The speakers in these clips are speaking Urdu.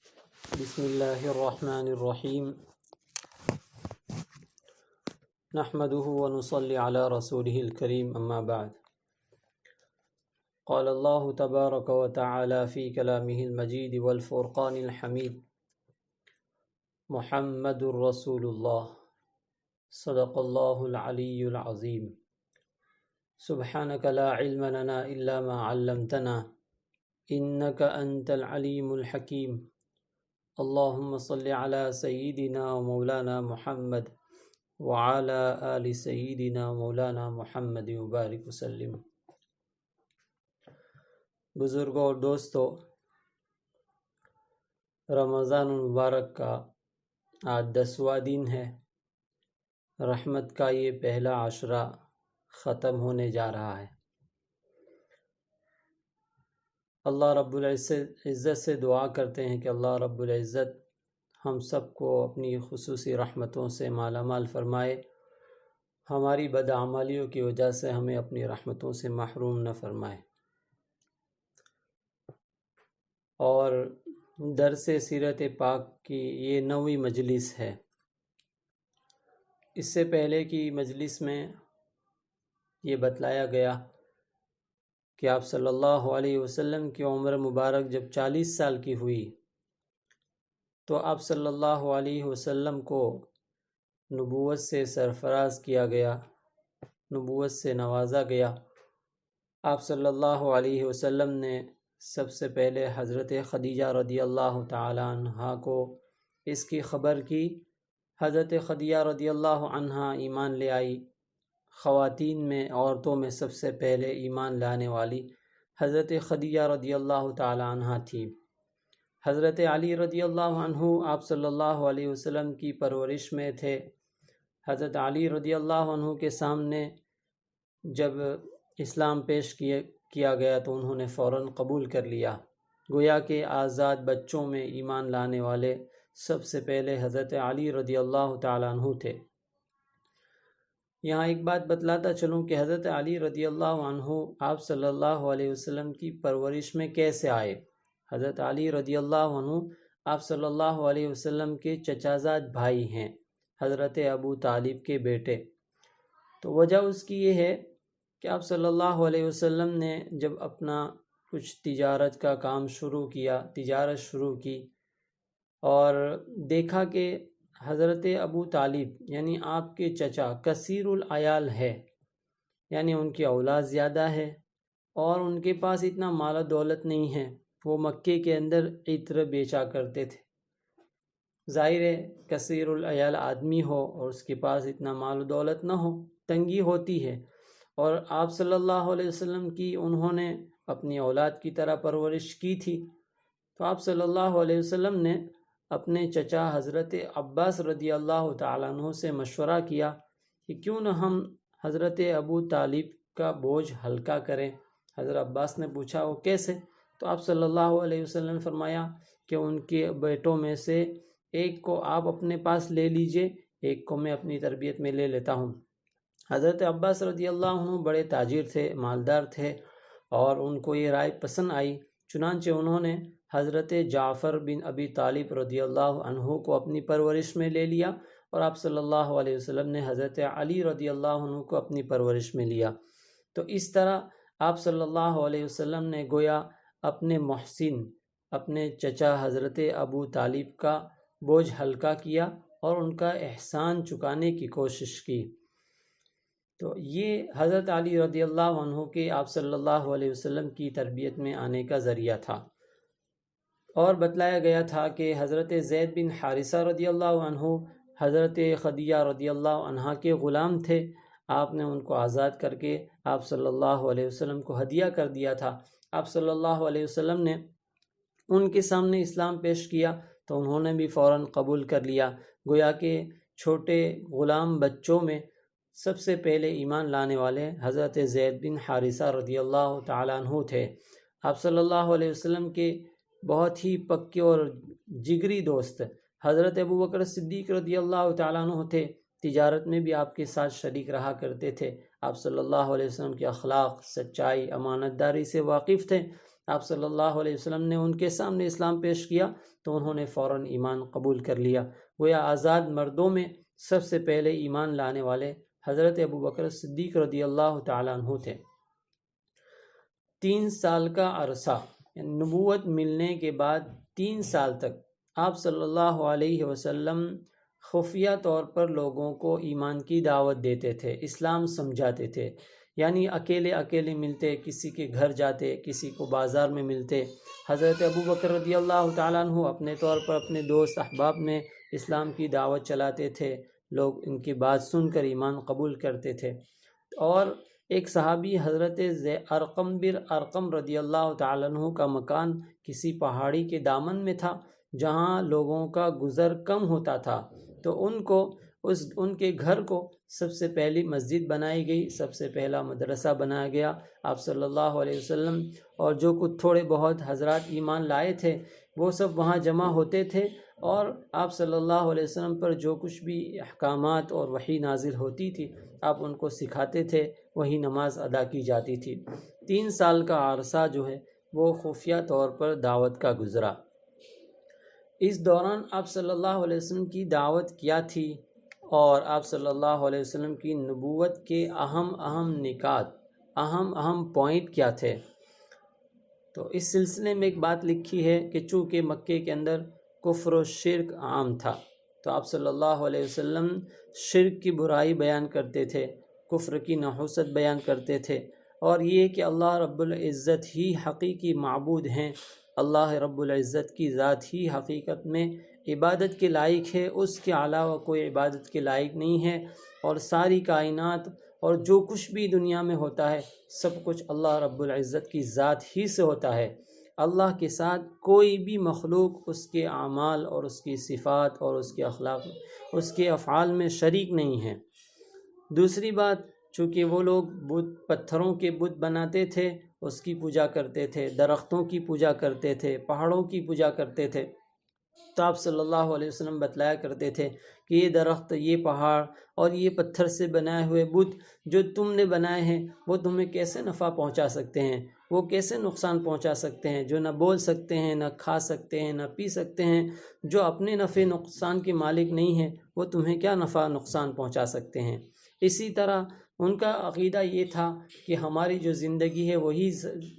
بسم اللہ الرحمن الرحیم نحمده ونصلي على رسوله الكريم اما بعد قال الله تبارك وتعالى في كلامه المجيد والفرقان الحميد محمد رسول الله صدق الله العلي العظيم سبحانك لا علم لنا إلا ما علمتنا إنك أنت العليم الحكيم اللهم صل على سيدنا ومولانا محمد وعلى آل سیدنا مولانا محمد وبارک وسلم۔ بزرگوں اور دوستو، رمضان المبارک کا آج 10واں دن ہے۔ رحمت کا یہ پہلا عشرہ ختم ہونے جا رہا ہے۔ اللہ رب العزت سے دعا کرتے ہیں کہ اللہ رب العزت ہم سب کو اپنی خصوصی رحمتوں سے مالا مال فرمائے، ہماری بدعمالیوں کی وجہ سے ہمیں اپنی رحمتوں سے محروم نہ فرمائے۔ اور درس سیرت پاک کی یہ 9ویں مجلس ہے۔ اس سے پہلے کی مجلس میں یہ بتلایا گیا کہ آپ صلی اللہ علیہ وسلم کی عمر مبارک جب 40 سال کی ہوئی تو آپ صلی اللہ علیہ وسلم کو نبوت سے سرفراز کیا گیا، نبوت سے نوازا گیا۔ آپ صلی اللہ علیہ وسلم نے سب سے پہلے حضرت خدیجہ رضی اللہ تعالی عنہا کو اس کی خبر کی۔ حضرت خدیجہ رضی اللہ عنہا ایمان لے آئی۔ خواتین میں، عورتوں میں سب سے پہلے ایمان لانے والی حضرت خدیجہ رضی اللہ تعالی عنہا تھی۔ حضرت علی رضی اللہ عنہ آپ صلی اللہ علیہ وسلم کی پرورش میں تھے۔ حضرت علی رضی اللہ عنہ کے سامنے جب اسلام پیش کیا گیا تو انہوں نے فوراً قبول کر لیا۔ گویا کہ آزاد بچوں میں ایمان لانے والے سب سے پہلے حضرت علی رضی اللہ تعالیٰ عنہ تھے۔ یہاں ایک بات بتلاتا چلوں کہ حضرت علی رضی اللہ عنہ آپ صلی اللہ علیہ وسلم کی پرورش میں کیسے آئے۔ حضرت علی رضی اللہ عنہ آپ صلی اللہ علیہ وسلم کے چچا زاد بھائی ہیں، حضرت ابو طالب کے بیٹے۔ تو وجہ اس کی یہ ہے کہ آپ صلی اللہ علیہ وسلم نے جب اپنا کچھ تجارت کا کام شروع کیا، تجارت شروع کی، اور دیکھا کہ حضرت ابو طالب یعنی آپ کے چچا کثیر العیال ہے، یعنی ان کی اولاد زیادہ ہے اور ان کے پاس اتنا مال و دولت نہیں ہے۔ وہ مکے کے اندر عطر بیچا کرتے تھے۔ ظاہر ہے کثیر العیال آدمی ہو اور اس کے پاس اتنا مال و دولت نہ ہو، تنگی ہوتی ہے۔ اور آپ صلی اللہ علیہ وسلم کی انہوں نے اپنی اولاد کی طرح پرورش کی تھی۔ تو آپ صلی اللہ علیہ وسلم نے اپنے چچا حضرت عباس رضی اللہ تعالیٰ عنہ سے مشورہ کیا کہ کیوں نہ ہم حضرت ابو طالب کا بوجھ ہلکا کریں۔ حضرت عباس نے پوچھا وہ کیسے؟ تو آپ صلی اللہ علیہ وسلم نے فرمایا کہ ان کے بیٹوں میں سے ایک کو آپ اپنے پاس لے لیجئے، ایک کو میں اپنی تربیت میں لے لیتا ہوں۔ حضرت عباس رضی اللہ عنہ بڑے تاجر تھے، مالدار تھے، اور ان کو یہ رائے پسند آئی۔ چنانچہ انہوں نے حضرت جعفر بن ابی طالب رضی اللہ عنہ کو اپنی پرورش میں لے لیا، اور آپ صلی اللہ علیہ وسلم نے حضرت علی رضی اللہ عنہ کو اپنی پرورش میں لیا۔ تو اس طرح آپ صلی اللہ علیہ وسلم نے گویا اپنے محسن، اپنے چچا حضرت ابو طالب کا بوجھ ہلکا کیا اور ان کا احسان چکانے کی کوشش کی۔ تو یہ حضرت علی رضی اللہ عنہ کے آپ صلی اللہ علیہ وسلم کی تربیت میں آنے کا ذریعہ تھا۔ اور بتلایا گیا تھا کہ حضرت زید بن حارثہ رضی اللہ عنہ حضرت خدیجہ رضی اللہ عنہا کے غلام تھے۔ آپ نے ان کو آزاد کر کے آپ صلی اللہ علیہ وسلم کو ہدیہ کر دیا تھا۔ آپ صلی اللہ علیہ وسلم نے ان کے سامنے اسلام پیش کیا تو انہوں نے بھی فوراً قبول کر لیا۔ گویا کہ چھوٹے غلام بچوں میں سب سے پہلے ایمان لانے والے حضرت زید بن حارثہ رضی اللہ تعالیٰ عنہ تھے۔ آپ صلی اللہ علیہ وسلم کے بہت ہی پکے اور جگری دوست حضرت ابوبکر صدیق رضی اللہ تعالیٰ عنہ تھے۔ تجارت میں بھی آپ کے ساتھ شریک رہا کرتے تھے۔ آپ صلی اللہ علیہ وسلم کے اخلاق، سچائی، امانت داری سے واقف تھے۔ آپ صلی اللہ علیہ وسلم نے ان کے سامنے اسلام پیش کیا تو انہوں نے فوراً ایمان قبول کر لیا۔ گویا آزاد مردوں میں سب سے پہلے ایمان لانے والے حضرت ابو بکر صدیق رضی اللہ تعالیٰ عنہ تھے۔ 3 سال کا عرصہ، یعنی نبوت ملنے کے بعد 3 سال تک آپ صلی اللہ علیہ وسلم خفیہ طور پر لوگوں کو ایمان کی دعوت دیتے تھے، اسلام سمجھاتے تھے، یعنی اکیلے ملتے، کسی کے گھر جاتے، کسی کو بازار میں ملتے۔ حضرت ابو بکر رضی اللہ تعالیٰ عنہ اپنے طور پر اپنے دوست احباب میں اسلام کی دعوت چلاتے تھے، لوگ ان کی بات سن کر ایمان قبول کرتے تھے۔ اور ایک صحابی حضرت ارقم بن ارقم رضی اللہ تعالیٰ عنہ کا مکان کسی پہاڑی کے دامن میں تھا جہاں لوگوں کا گزر کم ہوتا تھا، تو ان کے گھر کو سب سے پہلی مسجد بنائی گئی، سب سے پہلا مدرسہ بنایا گیا۔ آپ صلی اللہ علیہ وسلم اور جو کچھ تھوڑے بہت حضرات ایمان لائے تھے وہ سب وہاں جمع ہوتے تھے، اور آپ صلی اللہ علیہ وسلم پر جو کچھ بھی احکامات اور وحی نازل ہوتی تھی آپ ان کو سکھاتے تھے، وہی نماز ادا کی جاتی تھی۔ 3 سال کا عرصہ جو ہے وہ خفیہ طور پر دعوت کا گزرا۔ اس دوران آپ صلی اللہ علیہ وسلم کی دعوت کیا تھی، اور آپ صلی اللہ علیہ وسلم کی نبوت کے اہم نکات، اہم پوائنٹ کیا تھے؟ تو اس سلسلے میں ایک بات لکھی ہے کہ چونکہ مکے کے اندر کفر و شرک عام تھا، تو آپ صلی اللہ علیہ وسلم شرک کی برائی بیان کرتے تھے، کفر کی نحوست بیان کرتے تھے، اور یہ کہ اللہ رب العزت ہی حقیقی معبود ہیں، اللہ رب العزت کی ذات ہی حقیقت میں عبادت کے لائق ہے، اس کے علاوہ کوئی عبادت کے لائق نہیں ہے، اور ساری کائنات اور جو کچھ بھی دنیا میں ہوتا ہے سب کچھ اللہ رب العزت کی ذات ہی سے ہوتا ہے۔ اللہ کے ساتھ کوئی بھی مخلوق اس کے اعمال اور اس کی صفات اور اس کے اخلاق، اس کے افعال میں شریک نہیں ہے۔ دوسری بات، چونکہ وہ لوگ پتھروں کے بت بناتے تھے، اس کی پوجا کرتے تھے، درختوں کی پوجا کرتے تھے، پہاڑوں کی پوجا کرتے تھے، تو آپ صلی اللہ علیہ وسلم بتلایا کرتے تھے کہ یہ درخت، یہ پہاڑ اور یہ پتھر سے بنائے ہوئے بت جو تم نے بنائے ہیں وہ تمہیں کیسے نفع پہنچا سکتے ہیں، وہ کیسے نقصان پہنچا سکتے ہیں، جو نہ بول سکتے ہیں، نہ کھا سکتے ہیں، نہ پی سکتے ہیں، جو اپنے نفع نقصان کے مالک نہیں ہیں، وہ تمہیں کیا نفع نقصان پہنچا سکتے ہیں۔ اسی طرح ان کا عقیدہ یہ تھا کہ ہماری جو زندگی ہے وہی،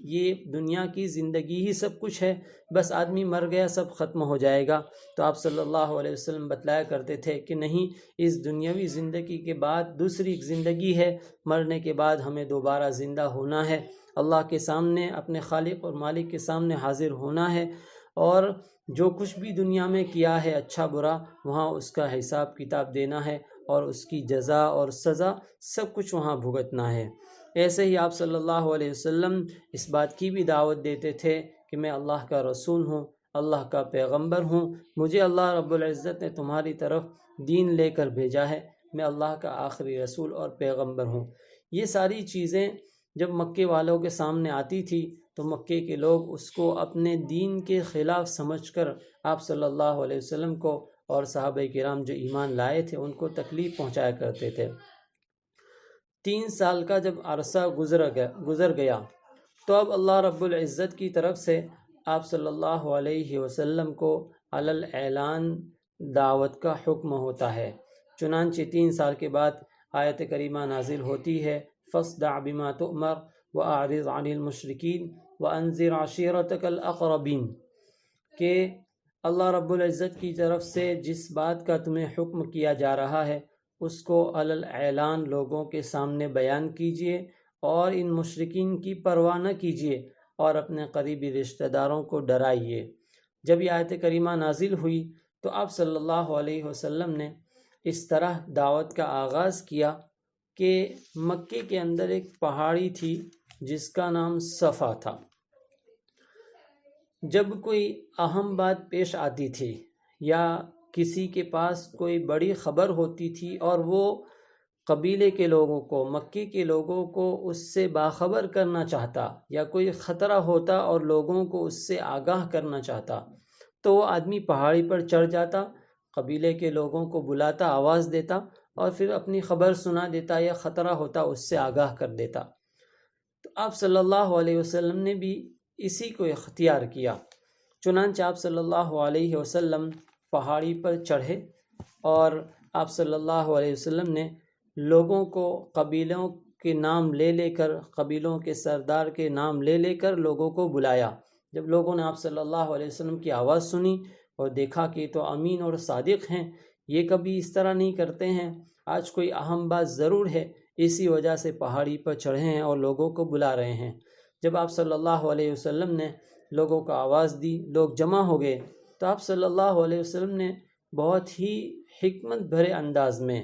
یہ دنیا کی زندگی ہی سب کچھ ہے، بس آدمی مر گیا سب ختم ہو جائے گا۔ تو آپ صلی اللہ علیہ وسلم بتلایا کرتے تھے کہ نہیں، اس دنیاوی زندگی کے بعد دوسری ایک زندگی ہے، مرنے کے بعد ہمیں دوبارہ زندہ ہونا ہے، اللہ کے سامنے، اپنے خالق اور مالک کے سامنے حاضر ہونا ہے، اور جو کچھ بھی دنیا میں کیا ہے اچھا برا، وہاں اس کا حساب کتاب دینا ہے، اور اس کی جزا اور سزا سب کچھ وہاں بھگتنا ہے۔ ایسے ہی آپ صلی اللہ علیہ وسلم اس بات کی بھی دعوت دیتے تھے کہ میں اللہ کا رسول ہوں، اللہ کا پیغمبر ہوں، مجھے اللہ رب العزت نے تمہاری طرف دین لے کر بھیجا ہے، میں اللہ کا آخری رسول اور پیغمبر ہوں۔ یہ ساری چیزیں جب مکے والوں کے سامنے آتی تھی تو مکے کے لوگ اس کو اپنے دین کے خلاف سمجھ کر آپ صلی اللہ علیہ وسلم کو اور صحابہ کرام جو ایمان لائے تھے ان کو تکلیف پہنچایا کرتے تھے۔ 3 سال کا جب عرصہ گزر گیا تو اب اللہ رب العزت کی طرف سے آپ صلی اللہ علیہ وسلم کو علی الاعلان دعوت کا حکم ہوتا ہے۔ چنانچہ 3 سال کے بعد آیت کریمہ نازل ہوتی ہے، فاصدع بما تؤمر واعرض عن المشرکین وانذر عشیرتک الاقربین، کہ اللہ رب العزت کی طرف سے جس بات کا تمہیں حکم کیا جا رہا ہے اس کو علی الاعلان لوگوں کے سامنے بیان کیجیے، اور ان مشرکین کی پرواہ نہ کیجیے، اور اپنے قریبی رشتہ داروں کو ڈرائیے۔ جب یہ آیت کریمہ نازل ہوئی تو آپ صلی اللہ علیہ وسلم نے اس طرح دعوت کا آغاز کیا کہ مکے کے اندر ایک پہاڑی تھی جس کا نام صفا تھا۔ جب کوئی اہم بات پیش آتی تھی یا کسی کے پاس کوئی بڑی خبر ہوتی تھی اور وہ قبیلے کے لوگوں کو، مکے کے لوگوں کو اس سے باخبر کرنا چاہتا، یا کوئی خطرہ ہوتا اور لوگوں کو اس سے آگاہ کرنا چاہتا، تو وہ آدمی پہاڑی پر چڑھ جاتا، قبیلے کے لوگوں کو بلاتا، آواز دیتا، اور پھر اپنی خبر سنا دیتا، یا خطرہ ہوتا اس سے آگاہ کر دیتا۔ تو آپ صلی اللہ علیہ وسلم نے بھی اسی کو اختیار کیا۔ چنانچہ آپ صلی اللہ علیہ وسلم پہاڑی پر چڑھے اور آپ صلی اللہ علیہ وسلم نے لوگوں کو قبیلوں کے نام لے لے کر، قبیلوں کے سردار کے نام لے لے کر لوگوں کو بلایا۔ جب لوگوں نے آپ صلی اللہ علیہ وسلم کی آواز سنی اور دیکھا کہ تو امین اور صادق ہیں، یہ کبھی اس طرح نہیں کرتے ہیں، آج کوئی اہم بات ضرور ہے، اسی وجہ سے پہاڑی پر چڑھے ہیں اور لوگوں کو بلا رہے ہیں۔ جب آپ صلی اللہ علیہ وسلم نے لوگوں کو آواز دی، لوگ جمع ہو گئے، تو آپ صلی اللہ علیہ وسلم نے بہت ہی حکمت بھرے انداز میں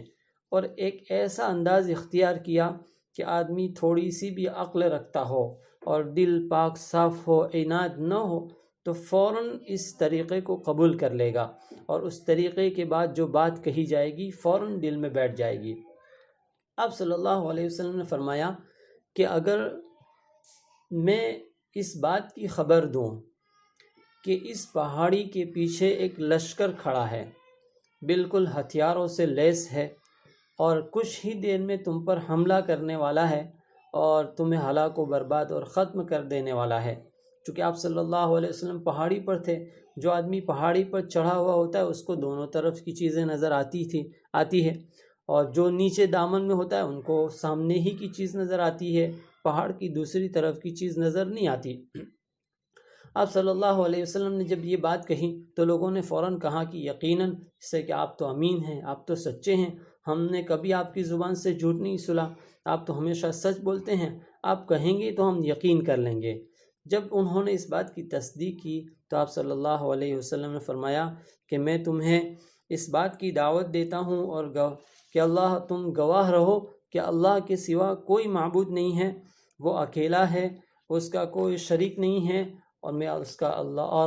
اور ایک ایسا انداز اختیار کیا کہ آدمی تھوڑی سی بھی عقل رکھتا ہو اور دل پاک صاف ہو، عناد نہ ہو، تو فوراً اس طریقے کو قبول کر لے گا اور اس طریقے کے بعد جو بات کہی جائے گی فوراً دل میں بیٹھ جائے گی۔ آپ صلی اللہ علیہ وسلم نے فرمایا کہ اگر میں اس بات کی خبر دوں کہ اس پہاڑی کے پیچھے ایک لشکر کھڑا ہے، بالکل ہتھیاروں سے لیس ہے اور کچھ ہی دیر میں تم پر حملہ کرنے والا ہے اور تمہیں ہلاک و برباد اور ختم کر دینے والا ہے۔ چونکہ آپ صلی اللہ علیہ وسلم پہاڑی پر تھے، جو آدمی پہاڑی پر چڑھا ہوا ہوتا ہے اس کو دونوں طرف کی چیزیں نظر آتی ہے، اور جو نیچے دامن میں ہوتا ہے ان کو سامنے ہی کی چیز نظر آتی ہے، پہاڑ کی دوسری طرف کی چیز نظر نہیں آتی۔ آپ صلی اللہ علیہ وسلم نے جب یہ بات کہی تو لوگوں نے فوراً کہا کہ یقیناً اس سے کہ آپ تو امین ہیں، آپ تو سچے ہیں، ہم نے کبھی آپ کی زبان سے جھوٹ نہیں سنا، آپ تو ہمیشہ سچ بولتے ہیں، آپ کہیں گے تو ہم یقین کر لیں گے۔ جب انہوں نے اس بات کی تصدیق کی تو آپ صلی اللہ علیہ وسلم نے فرمایا کہ میں تمہیں اس بات کی دعوت دیتا ہوں اور کہ اللہ تم گواہ رہو کہ اللہ کے سوا کوئی معبود نہیں ہے، وہ اکیلا ہے، اس کا کوئی شریک نہیں ہے، اور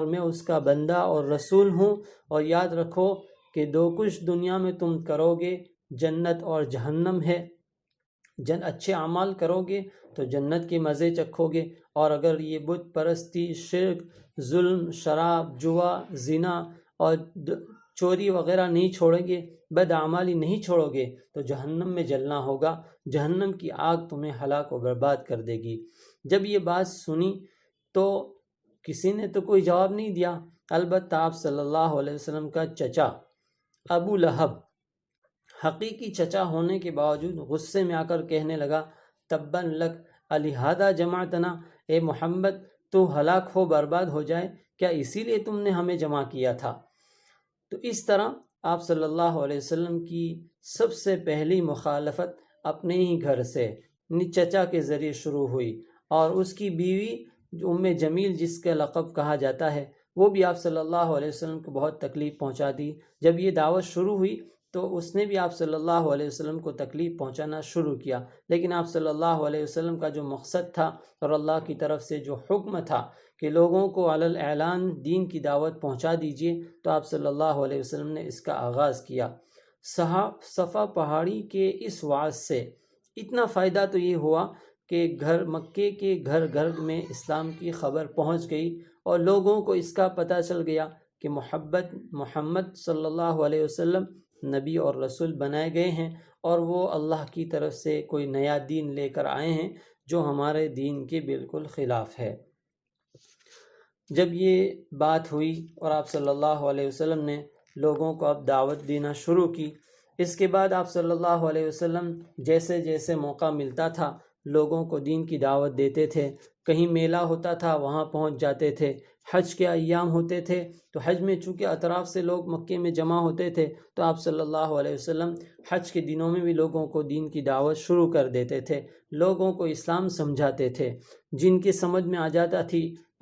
میں اس کا بندہ اور رسول ہوں، اور یاد رکھو کہ دو کچھ دنیا میں تم کرو گے، جنت اور جہنم ہے۔ اچھے اعمال کرو گے تو جنت کے مزے چکھو گے، اور اگر یہ بت پرستی، شرک، ظلم، شراب، جوا، زنا اور چوری وغیرہ نہیں چھوڑیں گے، بدعمالی نہیں چھوڑو گے تو جہنم میں جلنا ہوگا، جہنم کی آگ تمہیں ہلاک و برباد کر دے گی۔ جب یہ بات سنی تو کسی نے تو کوئی جواب نہیں دیا، البتہ آپ صلی اللہ علیہ وسلم کا چچا ابو لہب حقیقی چچا ہونے کے باوجود غصے میں آ کر کہنے لگا، تباً لک الہذا جمعتنا، اے محمد تو ہلاک ہو، برباد ہو جائے، کیا اسی لیے تم نے ہمیں جمع کیا تھا؟ تو اس طرح آپ صلی اللہ علیہ وسلم کی سب سے پہلی مخالفت اپنے ہی گھر سے چچا کے ذریعے شروع ہوئی، اور اس کی بیوی ام جمیل جس کا لقب کہا جاتا ہے، وہ بھی آپ صلی اللہ علیہ وسلم کو بہت تکلیف پہنچا دی۔ جب یہ دعوت شروع ہوئی تو اس نے بھی آپ صلی اللہ علیہ وسلم کو تکلیف پہنچانا شروع کیا، لیکن آپ صلی اللہ علیہ وسلم کا جو مقصد تھا اور اللہ کی طرف سے جو حکم تھا کہ لوگوں کو علی الاعلان دین کی دعوت پہنچا دیجیے، تو آپ صلی اللہ علیہ وسلم نے اس کا آغاز کیا۔ صفا پہاڑی کے اس وعظ سے اتنا فائدہ تو یہ ہوا کہ مکے کے گھر گھر میں اسلام کی خبر پہنچ گئی اور لوگوں کو اس کا پتہ چل گیا کہ محمد صلی اللہ علیہ وسلم نبی اور رسول بنائے گئے ہیں، اور وہ اللہ کی طرف سے کوئی نیا دین لے کر آئے ہیں جو ہمارے دین کے بالکل خلاف ہے۔ جب یہ بات ہوئی اور آپ صلی اللہ علیہ وسلم نے لوگوں کو اب دعوت دینا شروع کی، اس کے بعد آپ صلی اللہ علیہ وسلم جیسے جیسے موقع ملتا تھا لوگوں کو دین کی دعوت دیتے تھے، کہیں میلہ ہوتا تھا وہاں پہنچ جاتے تھے، حج کے ایام ہوتے تھے تو حج میں چونکہ اطراف سے لوگ مکے میں جمع ہوتے تھے تو آپ صلی اللہ علیہ وسلم حج کے دنوں میں بھی لوگوں کو دین کی دعوت شروع کر دیتے تھے، لوگوں کو اسلام سمجھاتے تھے، جن کی سمجھ میں آ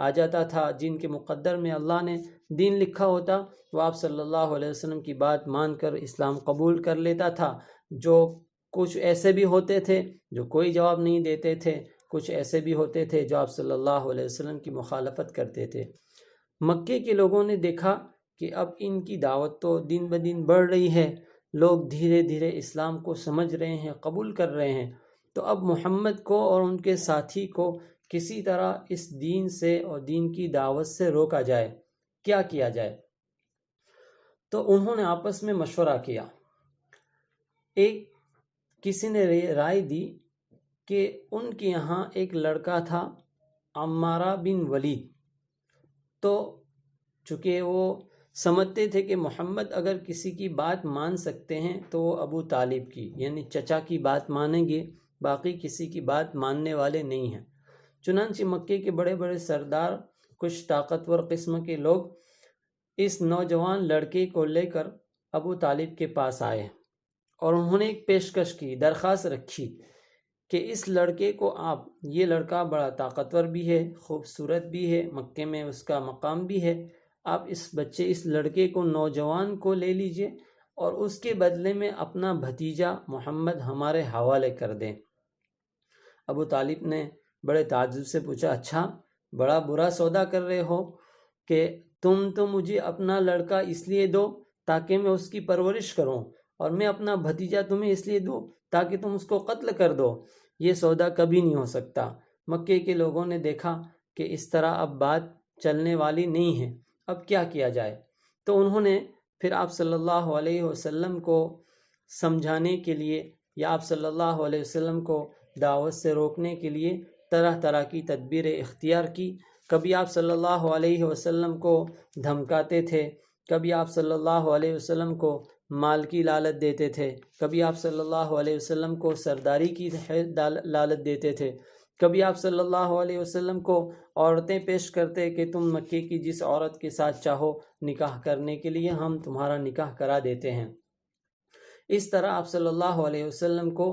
جاتا تھا، جن کے مقدر میں اللہ نے دین لکھا ہوتا وہ آپ صلی اللہ علیہ وسلم کی بات مان کر اسلام قبول کر لیتا تھا۔ جو کچھ ایسے بھی ہوتے تھے جو کوئی جواب نہیں دیتے تھے، کچھ ایسے بھی ہوتے تھے جو آپ صلی اللہ علیہ وسلم کی مخالفت کرتے تھے۔ مکے کے لوگوں نے دیکھا کہ اب ان کی دعوت تو دن بدن بڑھ رہی ہے، لوگ دھیرے دھیرے اسلام کو سمجھ رہے ہیں، قبول کر رہے ہیں، تو اب محمد کو اور ان کے ساتھی کو کسی طرح اس دین سے اور دین کی دعوت سے روکا جائے، کیا کیا جائے؟ تو انہوں نے آپس میں مشورہ کیا۔ کسی نے رائے دی کہ ان کے یہاں ایک لڑکا تھا عمارہ بن ولید۔ تو چونکہ وہ سمجھتے تھے کہ محمد اگر کسی کی بات مان سکتے ہیں تو وہ ابو طالب کی یعنی چچا کی بات مانیں گے، باقی کسی کی بات ماننے والے نہیں ہیں۔ چنانچہ مکے کے بڑے بڑے سردار، کچھ طاقتور قسم کے لوگ اس نوجوان لڑکے کو لے کر ابو طالب کے پاس آئے اور انہوں نے ایک پیشکش کی، درخواست رکھی کہ اس لڑکے کو آپ، یہ لڑکا بڑا طاقتور بھی ہے، خوبصورت بھی ہے، مکے میں اس کا مقام بھی ہے، آپ اس لڑکے کو، نوجوان کو لے لیجئے اور اس کے بدلے میں اپنا بھتیجا محمد ہمارے حوالے کر دیں۔ ابو طالب نے بڑے تعجب سے پوچھا، اچھا بڑا برا سودا کر رہے ہو کہ تم تو مجھے اپنا لڑکا اس لیے دو تاکہ میں اس کی پرورش کروں، اور میں اپنا بھتیجا تمہیں اس لیے دوں تاکہ تم اس کو قتل کر دو۔ یہ سودا کبھی نہیں ہو سکتا۔ مکے کے لوگوں نے دیکھا کہ اس طرح اب بات چلنے والی نہیں ہے، اب کیا کیا جائے؟ تو انہوں نے پھر آپ صلی اللہ علیہ وسلم کو سمجھانے کے لیے یا آپ صلی اللہ علیہ وسلم کو دعوت سے روکنے کے لیے طرح طرح کی تدبیریں اختیار کی۔ کبھی آپ صلی اللہ علیہ وسلم کو دھمکاتے تھے، کبھی آپ صلی اللہ علیہ وسلم کو مال کی لالچ دیتے تھے، کبھی آپ صلی اللہ علیہ وسلم کو سرداری کی لالچ دیتے تھے، کبھی آپ صلی اللہ علیہ وسلم کو عورتیں پیش کرتے کہ تم مکے کی جس عورت کے ساتھ چاہو نکاح کرنے کے لیے ہم تمہارا نکاح کرا دیتے ہیں۔ اس طرح آپ صلی اللہ علیہ وسلم کو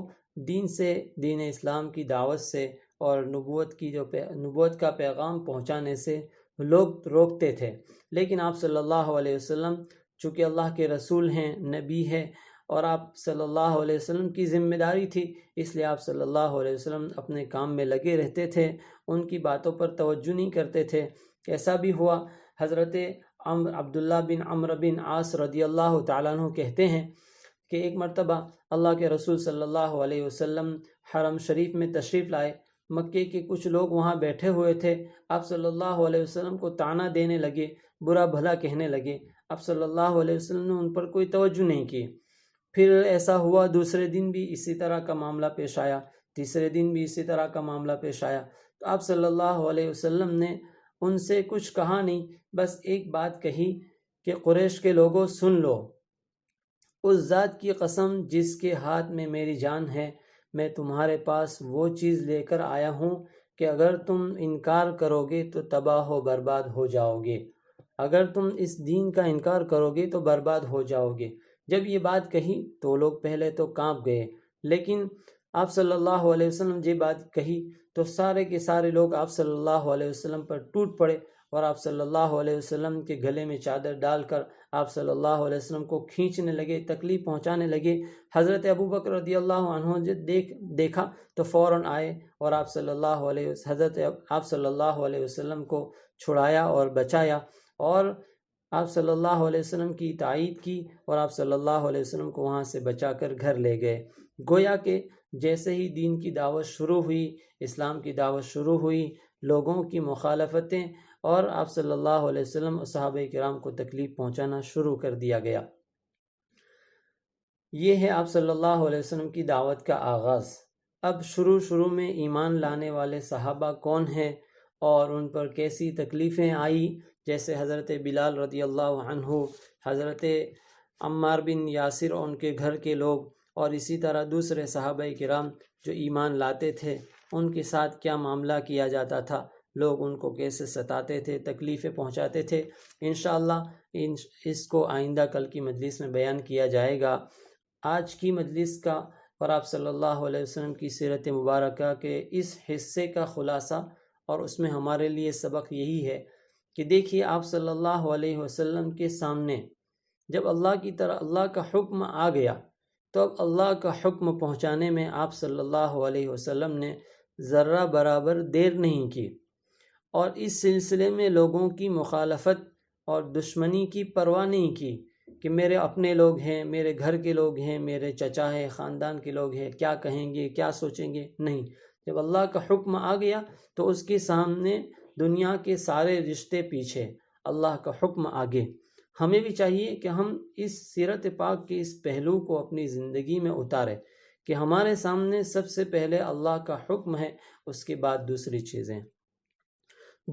دین سے، دین اسلام کی دعوت سے اور نبوت کا پیغام پہنچانے سے لوگ روکتے تھے، لیکن آپ صلی اللہ علیہ وسلم چونکہ اللہ کے رسول ہیں، نبی ہے، اور آپ صلی اللہ علیہ وسلم کی ذمہ داری تھی، اس لیے آپ صلی اللہ علیہ وسلم اپنے کام میں لگے رہتے تھے، ان کی باتوں پر توجہ نہیں کرتے تھے۔ ایسا بھی ہوا، حضرت عبداللہ بن عمرو بن عاص رضی اللہ تعالیٰ عنہ کہتے ہیں کہ ایک مرتبہ اللہ کے رسول صلی اللہ علیہ وسلم حرم شریف میں تشریف لائے، مکے کے کچھ لوگ وہاں بیٹھے ہوئے تھے، آپ صلی اللہ علیہ وسلم کو طعنہ دینے لگے، برا بھلا کہنے لگے، آپ صلی اللہ علیہ وسلم نے ان پر کوئی توجہ نہیں کی۔ پھر ایسا ہوا، دوسرے دن بھی اسی طرح کا معاملہ پیش آیا، تیسرے دن بھی اسی طرح کا معاملہ پیش آیا، تو آپ صلی اللہ علیہ وسلم نے ان سے کچھ کہا نہیں، بس ایک بات کہی کہ قریش کے لوگوں سن لو، اس ذات کی قسم جس کے ہاتھ میں میری جان ہے، میں تمہارے پاس وہ چیز لے کر آیا ہوں کہ اگر تم انکار کرو گے تو تباہ و برباد ہو جاؤ گے، اگر تم اس دین کا انکار کرو گے تو برباد ہو جاؤ گے۔ جب یہ بات کہی تو لوگ پہلے تو کانپ گئے، لیکن آپ صلی اللہ علیہ وسلم یہ بات کہی تو سارے کے سارے لوگ آپ صلی اللہ علیہ وسلم پر ٹوٹ پڑے اور آپ صلی اللہ علیہ وسلم کے گلے میں چادر ڈال کر آپ صلی اللہ علیہ وسلم کو کھینچنے لگے، تکلیف پہنچانے لگے۔ حضرت ابوبکر رضی اللہ عنہ جب دیکھا تو فوراً آئے اور آپ صلی اللہ علیہ وسلم کو چھڑایا اور بچایا، اور آپ صلی اللہ علیہ وسلم کی تائید کی اور آپ صلی اللہ علیہ وسلم کو وہاں سے بچا کر گھر لے گئے۔ گویا کہ جیسے ہی دین کی دعوت شروع ہوئی، اسلام کی دعوت شروع ہوئی، لوگوں کی مخالفتیں اور آپ صلی اللہ علیہ وسلم اور صحابہ کرام کو تکلیف پہنچانا شروع کر دیا گیا۔ یہ ہے آپ صلی اللہ علیہ وسلم کی دعوت کا آغاز۔ اب شروع میں ایمان لانے والے صحابہ کون ہیں اور ان پر کیسی تکلیفیں آئی، جیسے حضرت بلال رضی اللہ عنہ، حضرت عمار بن یاسر اور ان کے گھر کے لوگ، اور اسی طرح دوسرے صحابہ کرام جو ایمان لاتے تھے ان کے ساتھ کیا معاملہ کیا جاتا تھا، لوگ ان کو کیسے ستاتے تھے، تکلیفیں پہنچاتے تھے، انشاءاللہ اس کو آئندہ کل کی مجلس میں بیان کیا جائے گا۔ آج کی مجلس کا اور آپ صلی اللہ علیہ وسلم کی سیرت مبارکہ کے اس حصے کا خلاصہ اور اس میں ہمارے لیے سبق یہی ہے کہ دیکھیے آپ صلی اللہ علیہ وسلم کے سامنے جب اللہ کا حکم آ گیا تو اب اللہ کا حکم پہنچانے میں آپ صلی اللہ علیہ وسلم نے ذرہ برابر دیر نہیں کی، اور اس سلسلے میں لوگوں کی مخالفت اور دشمنی کی پرواہ نہیں کی کہ میرے اپنے لوگ ہیں، میرے گھر کے لوگ ہیں، میرے چچا ہیں، خاندان کے لوگ ہیں، کیا کہیں گے، کیا سوچیں گے، نہیں۔ جب اللہ کا حکم آ گیا تو اس کے سامنے دنیا کے سارے رشتے پیچھے، اللہ کا حکم آگے۔ ہمیں بھی چاہیے کہ ہم اس سیرت پاک کے اس پہلو کو اپنی زندگی میں اتاریں کہ ہمارے سامنے سب سے پہلے اللہ کا حکم ہے، اس کے بعد دوسری چیزیں۔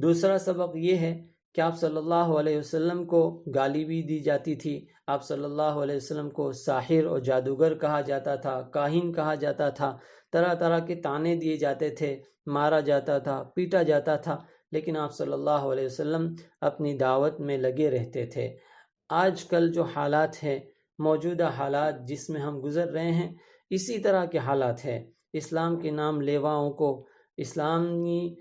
دوسرا سبق یہ ہے کہ آپ صلی اللہ علیہ وسلم کو گالی بھی دی جاتی تھی، آپ صلی اللہ علیہ وسلم کو ساحر اور جادوگر کہا جاتا تھا، کاہن کہا جاتا تھا، طرح طرح کے طعنے دیے جاتے تھے، مارا جاتا تھا، پیٹا جاتا تھا، لیکن آپ صلی اللہ علیہ وسلم اپنی دعوت میں لگے رہتے تھے۔ آج کل جو حالات ہیں، موجودہ حالات جس میں ہم گزر رہے ہیں، اسی طرح کے حالات ہیں۔ اسلام کے نام لیواؤں کو اسلامی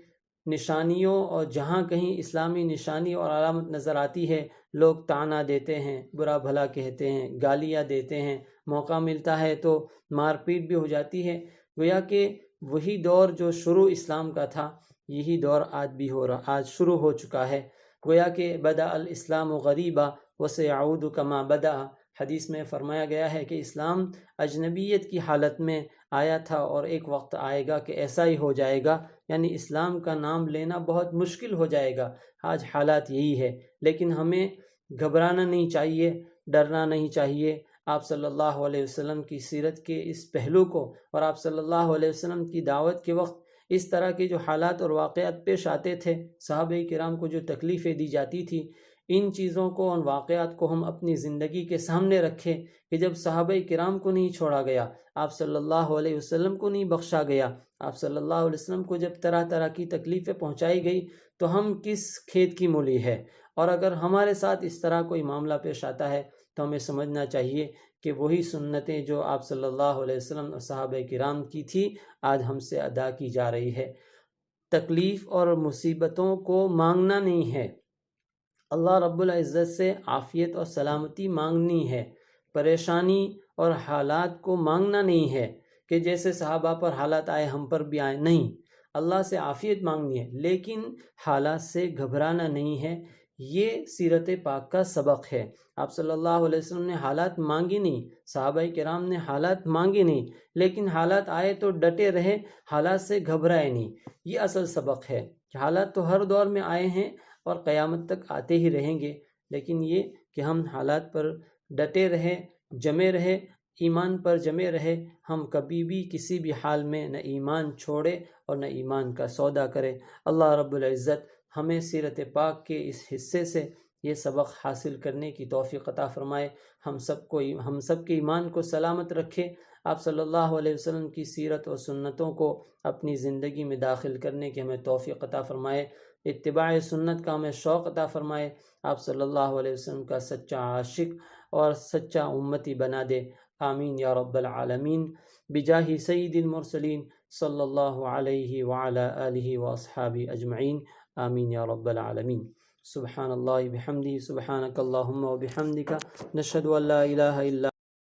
نشانیوں اور جہاں کہیں اسلامی نشانی اور علامت نظر آتی ہے، لوگ طعنہ دیتے ہیں، برا بھلا کہتے ہیں، گالیاں دیتے ہیں، موقع ملتا ہے تو مار پیٹ بھی ہو جاتی ہے۔ گویا کہ وہی دور جو شروع اسلام کا تھا، یہی دور آج شروع ہو چکا ہے۔ گویا کہ بدأ الاسلام غریبا وسيعود کما بدأ، حدیث میں فرمایا گیا ہے کہ اسلام اجنبیت کی حالت میں آیا تھا اور ایک وقت آئے گا کہ ایسا ہی ہو جائے گا، یعنی اسلام کا نام لینا بہت مشکل ہو جائے گا۔ آج حالات یہی ہے، لیکن ہمیں گھبرانا نہیں چاہیے، ڈرنا نہیں چاہیے۔ آپ صلی اللہ علیہ وسلم کی سیرت کے اس پہلو کو اور آپ صلی اللہ علیہ وسلم کی دعوت کے وقت اس طرح کے جو حالات اور واقعات پیش آتے تھے، صحابہ کرام کو جو تکلیفیں دی جاتی تھی، ان چیزوں کو، ان واقعات کو ہم اپنی زندگی کے سامنے رکھیں کہ جب صحابہ کرام کو نہیں چھوڑا گیا، آپ صلی اللہ علیہ وسلم کو نہیں بخشا گیا، آپ صلی اللہ علیہ وسلم کو جب طرح طرح کی تکلیفیں پہنچائی گئی، تو ہم کس کھیت کی مولی ہے؟ اور اگر ہمارے ساتھ اس طرح کوئی معاملہ پیش آتا ہے تو ہمیں سمجھنا چاہیے کہ وہی سنتیں جو آپ صلی اللہ علیہ وسلم اور صحابہ کرام کی تھی، آج ہم سے ادا کی جا رہی ہے۔ تکلیف اور مصیبتوں کو مانگنا نہیں ہے، اللہ رب العزت سے عافیت اور سلامتی مانگنی ہے۔ پریشانی اور حالات کو مانگنا نہیں ہے کہ جیسے صحابہ پر حالات آئے ہم پر بھی آئے، نہیں، اللہ سے عافیت مانگنی ہے، لیکن حالات سے گھبرانا نہیں ہے۔ یہ سیرت پاک کا سبق ہے۔ آپ صلی اللہ علیہ وسلم نے حالات مانگی نہیں، صحابہ کرام نے حالات مانگی نہیں، لیکن حالات آئے تو ڈٹے رہے، حالات سے گھبرائے نہیں۔ یہ اصل سبق ہے کہ حالات تو ہر دور میں آئے ہیں اور قیامت تک آتے ہی رہیں گے، لیکن یہ کہ ہم حالات پر ڈٹے رہے، جمے رہے، ایمان پر جمے رہے، ہم کبھی بھی کسی بھی حال میں نہ ایمان چھوڑے اور نہ ایمان کا سودا کرے۔ اللہ رب العزت ہمیں سیرت پاک کے اس حصے سے یہ سبق حاصل کرنے کی توفیق عطا فرمائے، ہم سب کے ایمان کو سلامت رکھے، آپ صلی اللہ علیہ وسلم کی سیرت اور سنتوں کو اپنی زندگی میں داخل کرنے کی ہمیں توفیق عطا فرمائے، اتباع سنت کا ہمیں شوق عطا فرمائے، آپ صلی اللہ علیہ وسلم کا سچا عاشق اور سچا امتی بنا دے، آمین یا رب العالمین، بجاہ سید المرسلین صلی اللہ علیہ وعلی آلہ واصحابہ اجمعین، آمین یا رب العالمین۔ سبحان اللہ بحمدہ، سبحانک اللہم وبحمدک، نشہد ان لا الہ الا